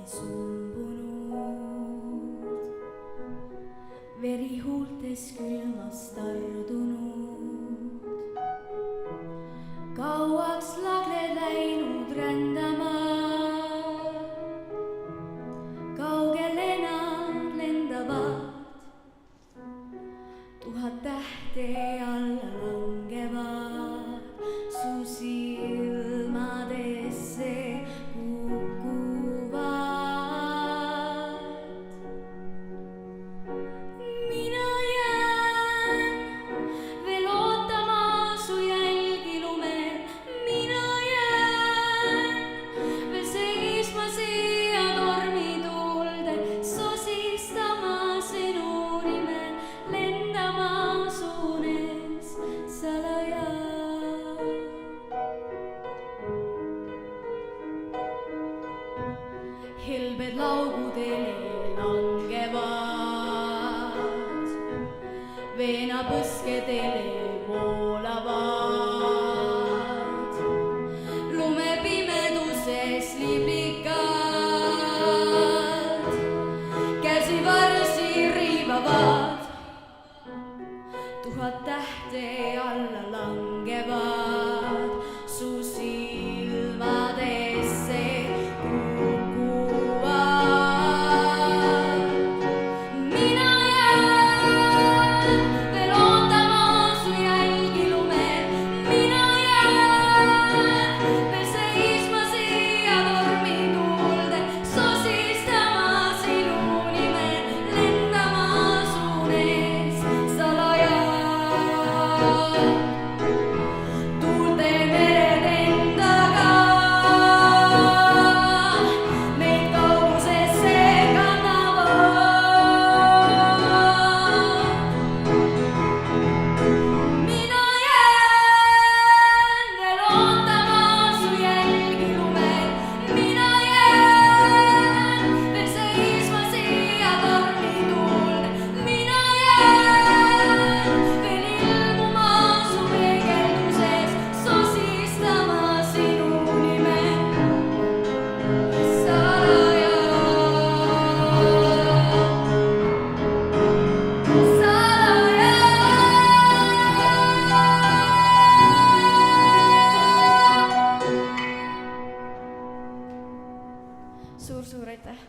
sumbunud, veri huultes külmas tardunud. Kauaks lagled läinud rändama, kaugele nad lendavad, 1000 tähte alla langevad su silmadesse kukuvad. Mina jään veel ootama su jälgi lumel, mina jään veel seisma siia tormituulde, sosistama sinu nimel, lendama suunes salaja. Helbed laugudele langevad, veenapõskedele voolavad, lumepimeduses liblikad käsi varsi riivavad, 1000 tähte alla langevad su silmadesse kukuvad. Mina jään veel ootama su jälgi lumel, mina jään veel seisma siia tormituulde, sosistama sinu nimel, lendama suunes salaja. Tuulte mered endaga meid kaugusesse kannavad. Mina jään veel ootama su jälgi lumel, mina jään veel seisma siia tormituulde, mina jään veel ilmuma su peegelduses, sosistama sinu nimel salaja. Suur-suur aitäh!